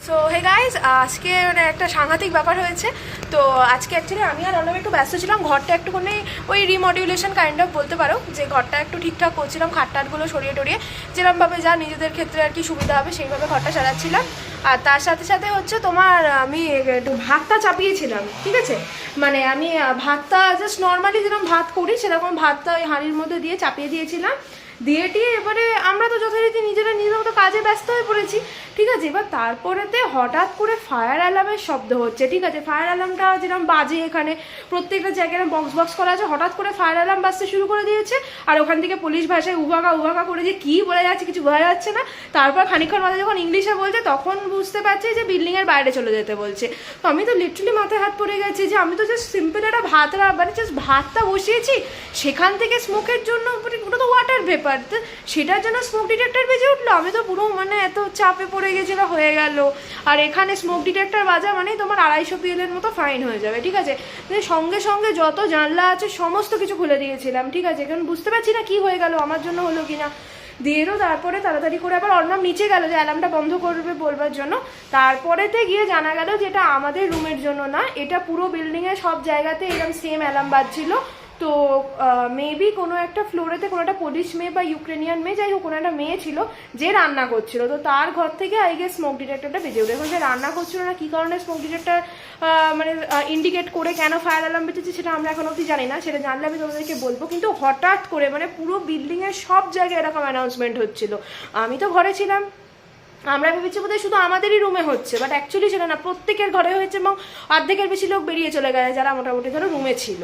So hey guys, আজকে মানে একটা সাংঘাতিক ব্যাপার হয়েছে। তো আজকে অ্যাকচুয়ালি আমি আর অনেক একটু ব্যস্ত ছিলাম, ঘরটা একটুখানি ওই রিমডিউলেশন কাইন্ড অফ বলতে পারো, যে ঘরটা একটু ঠিকঠাক করছিলাম, খাটটাটগুলো সরিয়ে টরিয়ে যেরকমভাবে যা নিজেদের ক্ষেত্রে আর কি সুবিধা হবে সেইভাবে ঘরটা সাজাচ্ছিলাম। আর তার সাথে সাথে হচ্ছে তোমার আমি একটু ভাতটা চাপিয়েছিলাম, ঠিক আছে, মানে আমি ভাতটা জাস্ট নর্মালি যেরকম ভাত করি সেরকম ভাতটা ওই হাঁড়ির মধ্যে দিয়ে চাপিয়ে দিয়েছিলাম। দিয়েটি এবারে আমরা তো যথারীতি নিজেরা নিজের মতো কাজে ব্যস্ত হয়ে পড়েছি, ঠিক আছে। এবার তারপরেতে হঠাৎ করে ফায়ার অ্যালার্মের শব্দ হচ্ছে, ঠিক আছে। ফায়ার অ্যালার্মটা যেরকম বাজে, এখানে প্রত্যেকটা জায়গায় বক্স করা আছে, হঠাৎ করে ফায়ার অ্যালার্ম বাজতে শুরু করে দিয়েছে। আর ওখান থেকে পুলিশ ভাষায় উভাকা করে যে কী বলে যাচ্ছে কিছু বোঝা যাচ্ছে না। তারপর খানিকক্ষণ মাঝে যখন ইংলিশে বলছে তখন বুঝতে পারছি যে বিল্ডিংয়ের বাইরে চলে যেতে বলছে। তো আমি তো লিটারালি মাথায় হাত পড়ে গেছি যে আমি তো জাস্ট সিম্পল একটা মানে জাস্ট ভাতটা বসিয়েছি, সেখান থেকে স্মোকের জন্য ওটা তো ওয়াটার ভেপার, সেটার জন্য স্মোক ডিটেক্টর বেজে উঠলো। আমি তো পুরো মানে এত চাপে পড়ে গেছিল, হয়ে গেল। আর এখানে স্মোক ডিটেক্টর বাজা মানে তোমার 250 PL মতো ফাইন হয়ে যাবে, ঠিক আছে। সঙ্গে সঙ্গে যত জানলা আছে সমস্ত কিছু খুলে দিয়েছিলাম, ঠিক আছে, কারণ বুঝতে পারছি না কি হয়ে গেল, আমার জন্য হলো কিনা। দিয়েরও তারপরে তাড়াতাড়ি করে আবার অর্ণব নিচে গেল যে অ্যালার্মটা বন্ধ করবে বলবার জন্য। তারপরেতে গিয়ে জানা গেল যে এটা আমাদের রুমের জন্য না, এটা পুরো বিল্ডিংয়ে সব জায়গাতে এরকম সেম অ্যালার্ম বাজছিল। তো মেবি কোনো একটা ফ্লোরেতে কোনো একটা পোলিশ মেয়ে বা ইউক্রেনিয়ান মেয়ে, যাই হোক কোনো একটা মেয়ে ছিল যে রান্না করছিল। তো তার ঘর থেকে আই গেস স্মোক ডিটেক্টরটা বেজে উঠে। এখন সে রান্না করছিল না, কী কারণে স্মোক ডিটেক্টর মানে ইন্ডিকেট করে কেন ফায়ার অ্যালার্ম বেজেছে সেটা আমরা এখন অবধি জানি না, সেটা জানলে আমি তোমাদেরকে বলবো। কিন্তু হঠাৎ করে মানে পুরো বিল্ডিংয়ের সব জায়গায় এরকম অ্যানাউন্সমেন্ট হচ্ছিল। আমি তো ঘরে ছিলাম, আমরা ভেবেছি বোধহয় শুধু আমাদেরই রুমে হচ্ছে, বাট অ্যাকচুয়ালি সেটা না, প্রত্যেকের ঘরে হয়েছে। এবং অর্ধেকের বেশি লোক বেরিয়ে চলে গেছে যারা মোটামুটি ধরো রুমে ছিল।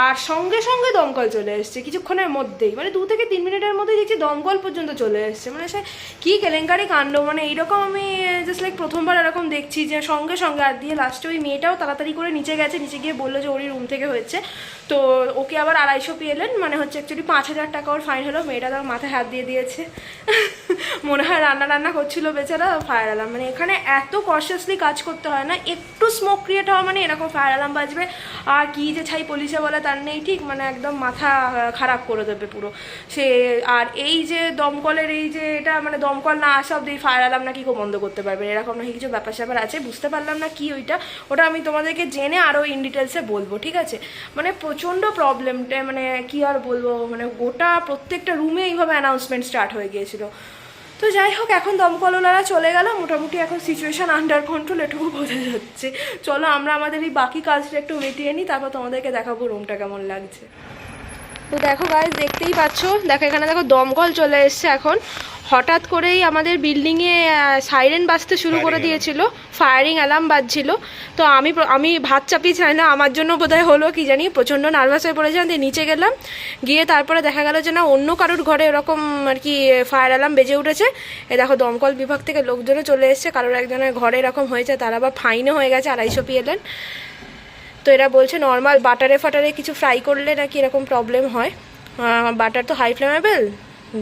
আর সঙ্গে সঙ্গে দমকল চলে এসছে কিছুক্ষণের মধ্যেই, মানে 2 থেকে 3 মিনিটের মধ্যেই দেখছি দমকল পর্যন্ত চলে এসছে। মানে সে কী কেলেঙ্কারি কাণ্ড, মানে এইরকম আমি জাস্ট লাইক প্রথমবার এরকম দেখছি যে সঙ্গে সঙ্গে। আর দিয়ে লাস্টে ওই মেয়েটাও তাড়াতাড়ি করে নিচে গেছে, নিচে গিয়ে বললো যে ওরই রুম থেকে হয়েছে। তো ওকে আবার 250 PL মানে হচ্ছে অ্যাকচুয়ালি 5000 টাকা ওর ফাইন হলো। মেয়েটা তার মাথায় হাত দিয়ে দিয়েছে, মনে হয় রান্না করছিল বেচারা। ফায়ার অ্যালার্ম মানে এখানে এত কনসিয়াসলি কাজ করতে হয় না, একটু স্মোক ক্রিয়েট হওয়া মানে এরকম ফায়ার অ্যালার্ম বাজবে। আর কি যে ছাই পুলিশে বলে তার নেই ঠিক, মানে একদম মাথা খারাপ করে দেবে পুরো সে। আর এই যে দমকলের এই যে এটা মানে দমকল না আসা অব্দি ফায়ার অ্যালার্ম নাকি কেউ বন্ধ করতে পারবে, এরকম নাকি কিছু ব্যাপার স্যাপার আছে, বুঝতে পারলাম না কি ওটা আমি তোমাদেরকে জেনে আরও ইন ডিটেলসে বলবো, ঠিক আছে। মানে প্রচণ্ড প্রবলেমটা, মানে কি আর বলবো, মানে গোটা প্রত্যেকটা রুমে এইভাবে অ্যানাউন্সমেন্ট স্টার্ট হয়ে গিয়েছিল। তো যাই হোক, এখন দমকলওয়ালারা চলে গেল, মোটামুটি এখন সিচুয়েশান আন্ডার কন্ট্রোল, এটুকু বোঝা যাচ্ছে। চলো আমরা আমাদের এই বাকি কাজটা একটু মিটিয়ে নিই, তারপর তোমাদেরকে দেখাবো রুমটা কেমন লাগছে। তো দেখো গাইস, দেখতেই পাচ্ছ, দেখো এখানে দেখো দমকল চলে এসছে এখন। হঠাৎ করেই আমাদের বিল্ডিংয়ে সাইরেন বাজতে শুরু করে দিয়েছিল, ফায়ারিং অ্যালার্ম বাজছিল। তো আমি ভাত চাপিয়েছিলাম না, আমার জন্য বোধহয় হলো কি জানি, প্রচণ্ড নার্ভাস হয়ে পড়েছিলাম। দিয়ে নিচে গেলাম, গিয়ে তারপরে দেখা গেল যে না, অন্য কারোর ঘরে এরকম আর কি ফায়ার অ্যালার্ম বেজে উঠেছে। এ দেখো দমকল বিভাগ থেকে লোকজনও চলে এসছে, কারোর একজনের ঘরে এরকম হয়েছে, তার আবার ফাইনও হয়ে গেছে 250 PL। তো এরা বলছে নর্মাল বাটারে কিছু ফ্রাই করলে নাকি এরকম প্রবলেম হয়। বাটার তো হাই ফ্লেমেবল,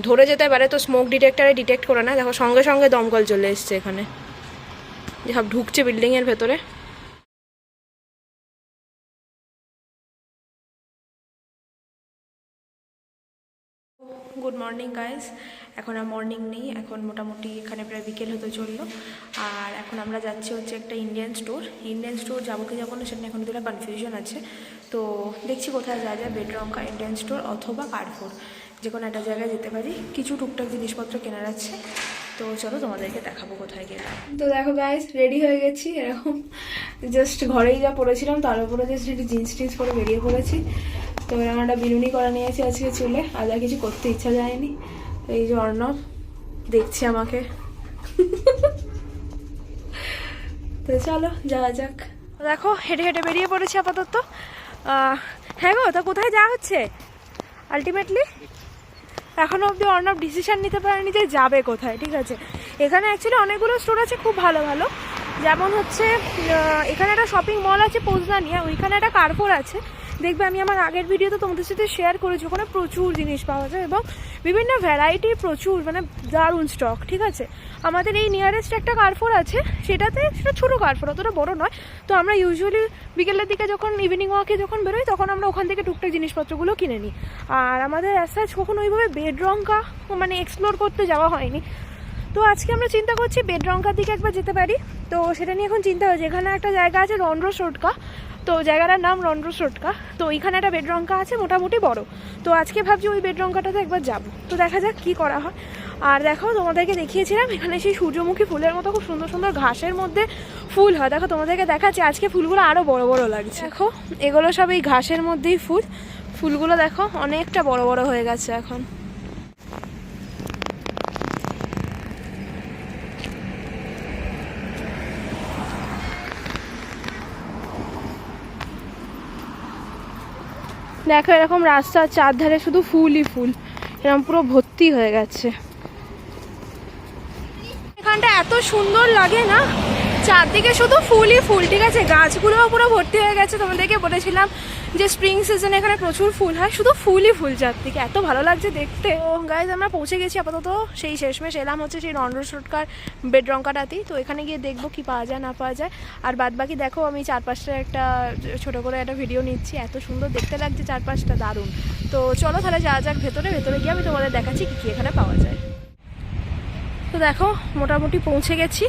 ধরে যেতে পারে, তো স্মোক ডিটেক্টরে ডিটেক্ট করে না। দেখো সঙ্গে সঙ্গে দমকল চলে এসছে এখানে, সব ঢুকছে বিল্ডিংয়ের ভেতরে। গুড মর্নিং গাইজ, এখন আর মর্নিং নেই, এখন মোটামুটি এখানে প্রায় বিকেল হতে চললো। আর এখন আমরা যাচ্ছি হচ্ছে একটা ইন্ডিয়ান স্টোর যাবো কি যাবো না সেটা এখন দুটো কনফিউশন আছে। তো দেখছি কোথায় যাওয়া যায়, বেডরঙ্কা ইন্ডিয়ান স্টোর অথবা কার্ডফোর, যে কোনো একটা জায়গায় যেতে পারি। কিছু টুকটাক জিনিসপত্র কেনার আছে, তো চলো তোমাদেরকে দেখাবো কোথায় গেলে। তো দেখো গাইজ, রেডি হয়ে গেছি, এরকম জাস্ট ঘরেই যা পরেছিলাম তার উপরে জাস্ট একটু জিন্স পরে বেরিয়ে পড়েছি। তো এরকম একটা বিনুনি করা নিয়েছি আজকে চুলে, আর যা কিছু করতে ইচ্ছা যায়নি। এই যে অর্ণব দেখছি আমাকে। তো চলো যাওয়া যাক। দেখো হেঁটে হেঁটে বেরিয়ে পড়েছি আপাতত। হ্যাঁ গো, তো কোথায় যাওয়া হচ্ছে আলটিমেটলি? এখনও অবধি অর্ণব ডিসিশান নিতে পারেনি যে যাবে কোথায়, ঠিক আছে। এখানে অ্যাকচুয়ালি অনেকগুলো স্টোর আছে খুব ভালো ভালো, যেমন হচ্ছে এখানে একটা শপিং মল আছে পোজদানিয়া, ওইখানে একটা কার্ডফোর আছে। দেখবে আমি আমার আগের ভিডিওতে তোমাদের সাথে শেয়ার করেছি, ওখানে প্রচুর জিনিস পাওয়া যায় এবং বিভিন্ন ভ্যারাইটি প্রচুর, মানে দারুণ স্টক, ঠিক আছে। আমাদের এই নিয়ারেস্ট একটা কার্ডফোর আছে, সেটা ছোটো কার্ডফোর, অতটা বড় নয়। তো আমরা ইউজুয়ালি বিকেলের দিকে যখন ইভিনিং ওয়াকে যখন বেরোই তখন আমরা ওখান থেকে টুকটাক জিনিসপত্রগুলো কিনে নিই। আর আমাদের অ্যাজ সাচ কখনো ওইভাবে বেডরঙ্কা মানে এক্সপ্লোর করতে যাওয়া হয়নি। তো তো আজকে আমরা চিন্তা করছি বেডরঙ্কার দিকে একবার যেতে পারি। তো সেটা নিয়ে এখন চিন্তা হচ্ছে, এখানে একটা জায়গা আছে রন্ড্রোসোটকা, তো জায়গাটার নাম রন্ড্রোসোটকা। তো ওইখানে একটা বেডরঙ্কা আছে মোটামুটি বড়। তো আজকে ভাবছি ওই বেডরঙ্কাটাতে একবার যাব। তো দেখা যাক কী করা হয়। আর দেখো তোমাদেরকে দেখিয়েছিলাম এখানে সেই সূর্যমুখী ফুলের মতো খুব সুন্দর সুন্দর ঘাসের মধ্যে ফুল হয়। দেখো তোমাদেরকে দেখাচ্ছি, আজকে ফুলগুলো আরও বড় বড় লাগছে। দেখো এগুলো সব এই ঘাসের মধ্যেই ফুলগুলো দেখো অনেকটা বড় বড় হয়ে গেছে এখন। দেখো এরকম রাস্তার চারধারে শুধু ফুলই ফুল, এরকম পুরো ভর্তি হয়ে গেছে। এখানটা এত সুন্দর লাগে না, চারদিকে শুধু ফুলই ফুল, ঠিক আছে, গাছগুলোও পুরো ভর্তি হয়ে গেছে। তোমাদেরকে বলেছিলাম যে স্প্রিং সিজনে এখানে প্রচুর ফুল হয়, শুধু ফুলই ফুল চারদিকে, এত ভালো লাগছে দেখতে। তো গাইজ আমরা পৌঁছে গেছি আপাতত, সেই শেষমেশ এলাম হচ্ছে সেই রন্ড্রোসোটকার বেডরঙ্কাটাতেই। তো এখানে গিয়ে দেখবো কি পাওয়া যায় না পাওয়া যায়। আর বাদ বাকি দেখো আমি চারপাশটা একটা ছোটো করে একটা ভিডিও নিচ্ছি, এত সুন্দর দেখতে লাগছে চারপাশটা, দারুণ। তো চলো তাহলে যাওয়া যাক ভেতরে গিয়ে আমি তোমাদের দেখাচ্ছি কী কী এখানে পাওয়া যায়। তো দেখো মোটামুটি পৌঁছে গেছি।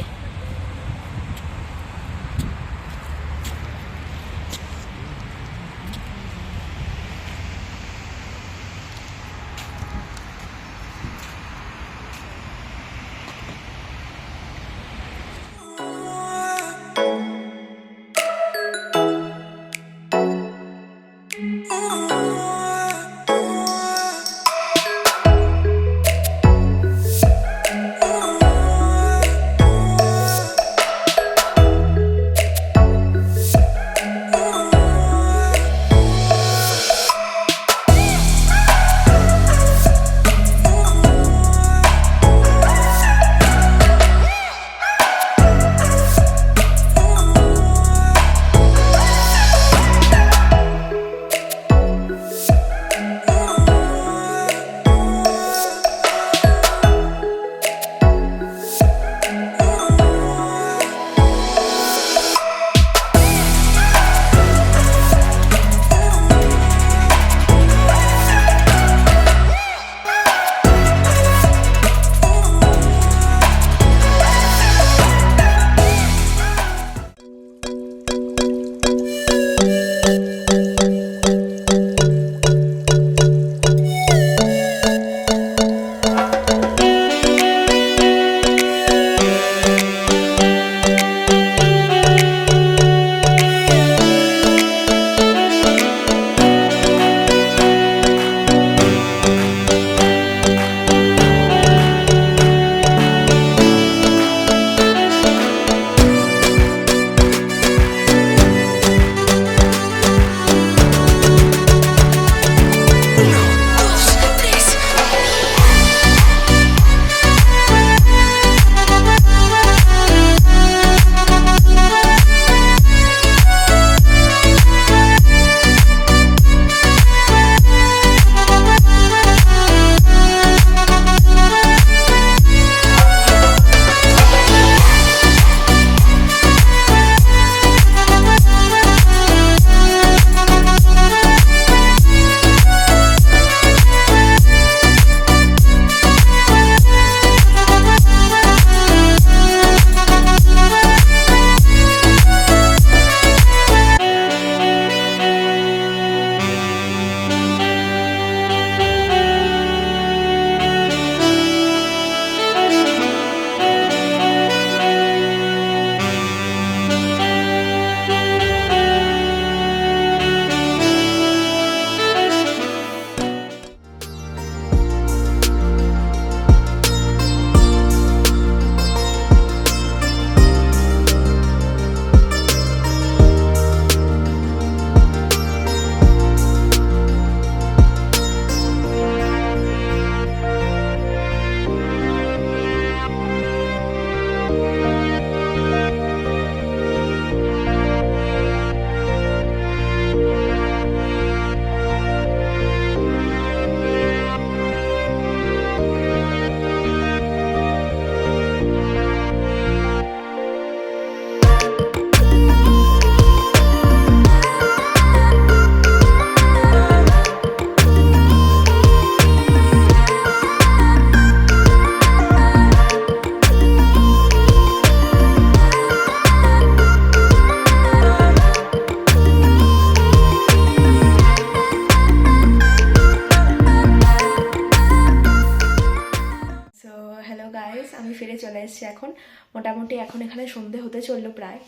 এখন মোটামুটি এখন এখানে সন্ধে হতে চললো প্রায়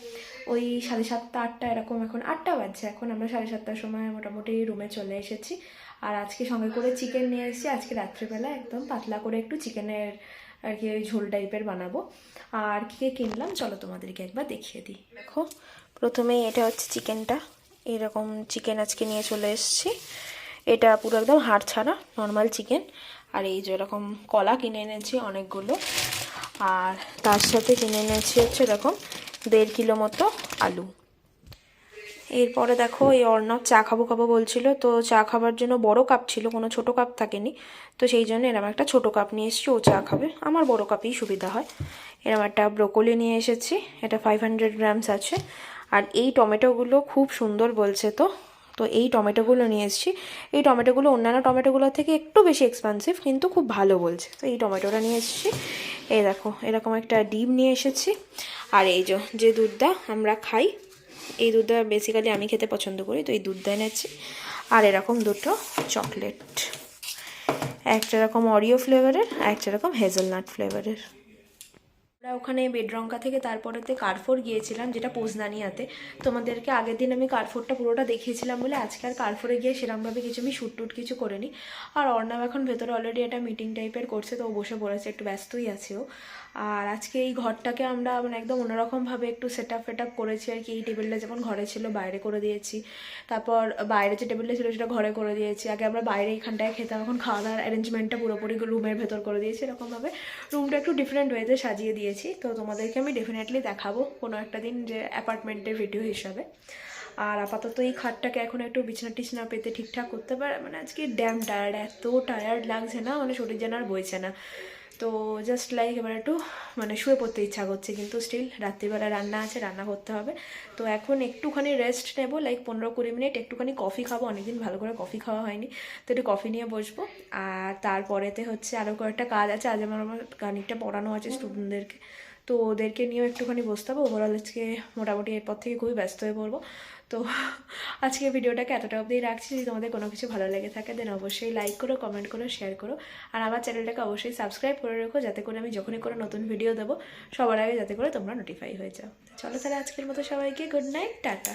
ওই 7:30 8টা এরকম, এখন 8টা বাজছে। এখন আমরা 7:30টার সময় মোটামুটি রুমে চলে এসেছি। আর আজকে সঙ্গে করে চিকেন নিয়ে এসেছি। আজকে রাত্রেবেলা একদম পাতলা করে একটু চিকেনের আর কি ওই ঝোল টাইপের বানাবো। আর কী কিনলাম চলো তোমাদেরকে একবার দেখিয়ে দিই। দেখো প্রথমেই এটা হচ্ছে চিকেনটা, এরকম চিকেন আজকে নিয়ে চলে এসেছি। এটা পুরো একদম হাড় ছাড়া নর্মাল চিকেন। আর এই যেরকম কলা কিনে এনেছি অনেকগুলো, আর তার সাথে কিনে এনেছি হচ্ছে এরকম 1.5 কিলো মতো আলু। এরপরে দেখো এই অর্ণব চা খাবো বলছিল, তো চা খাবার জন্য বড় কাপ ছিল, কোনো ছোট কাপ থাকেনি, তো সেই জন্য এরকম একটা ছোট কাপ নিয়ে এসেছি। ও চা খাবে, আমার বড় কাপেই সুবিধা হয়। এরকম একটা ব্রোকলি নিয়ে এসেছি, এটা 500 গ্রামস আছে। আর এই টমেটোগুলো খুব সুন্দর বলছে, তো এই টমেটোগুলো নিয়ে এসেছি। এই টমেটোগুলো অন্যান্য টমেটোগুলোর থেকে একটু বেশি এক্সপেন্সিভ, কিন্তু খুব ভালো বলছে, তো এই টমেটোটা নিয়ে এসেছি। এই দেখো এরকম একটা ডিম নিয়ে এসেছি। আর এই যে দুধটা আমরা খাই, এই দুধটা বেসিক্যালি আমি খেতে পছন্দ করি, তো এই দুধটা এনেছি। আর এরকম দুটো চকলেট, একটা এরকম অরিও ফ্লেভারের আর একটা এরকম হেজেলনাট ফ্লেভারের। আমরা ওখানে বেডরঙ্কা থেকে তারপরেতে কার্ফোর গিয়েছিলাম, যেটা পোজনানিয়াতে। তোমাদেরকে আগের দিন আমি কার্ফোরটা পুরোটা দেখিয়েছিলাম বলে আজকে আর কার্ফোরে গিয়ে সেরকমভাবে কিছু আমি শ্যুট টুট কিছু করিনি। আর অর্ণব এখন ভেতরে অলরেডি একটা মিটিং টাইপের করছে, তো ও বসে পড়েছে, একটু ব্যস্তই আছে ও। আর আজকে এই ঘরটাকে আমরা মানে একদম অন্যরকমভাবে একটু সেট আপ করেছি আর কি। এই টেবিলটা যেমন ঘরে ছিল বাইরে করে দিয়েছি, তারপর বাইরে যে টেবিলটা ছিল সেটা ঘরে করে দিয়েছি। আগে আমরা বাইরে এখানটায় খেতাম, এখন খাওয়া দাওয়ার অ্যারেঞ্জমেন্টটা পুরোপুরি রুমের ভেতর করে দিয়েছি। এরকমভাবে রুমটা একটু ডিফারেন্ট ওয়েতে সাজিয়ে দিয়েছি, তো তোমাদেরকে আমি ডেফিনেটলি দেখাবো কোনো একটা দিন যে অ্যাপার্টমেন্টের ভিডিও হিসাবে। আর আপাতত এই খাটটাকে এখন একটু বিছনা টিছনা পেতে ঠিকঠাক করতে পারে, মানে আজকে ড্যাম টায়ার্ড, এত টায়ার্ড লাগছে না, মানে শরীর যেন আর বইছে না। তো জাস্ট লাইক এবার একটু মানে শুয়ে পড়তে ইচ্ছা করছে, কিন্তু স্টিল রাত্রিবেলা রান্না আছে, রান্না করতে হবে। তো এখন একটুখানি রেস্ট নেবো, লাইক 15-20 মিনিট, একটুখানি কফি খাবো, অনেকদিন ভালো করে কফি খাওয়া হয়নি, তো একটু কফি নিয়ে বসবো। আর তারপরেতে হচ্ছে আরও কয়েকটা কাজ আছে, আজ আমার গানিকটা পড়ানো আছে স্টুডেন্টদেরকে, তো ওদেরকে নিয়েও একটুখানি বসতে হবে। ওভারঅল আজকে মোটামুটি এরপর থেকে খুবই ব্যস্ত হয়ে পড়বো। তো আজকে ভিডিওটাকে এতটা অবধিই রাখছি। যদি তোমাদের কোনো কিছু ভালো লেগে থাকে দেন অবশ্যই লাইক করো, কমেন্ট করো, শেয়ার করো। আর আমার চ্যানেলটাকে অবশ্যই সাবস্ক্রাইব করে রেখো, যাতে করে আমি যখনই কোনো নতুন ভিডিও দেবো সবার আগে যাতে করে তোমরা নোটিফাই হয়ে যাও। চলো তাহলে আজকের মতো সবাইকে গুড নাইট, টাটা।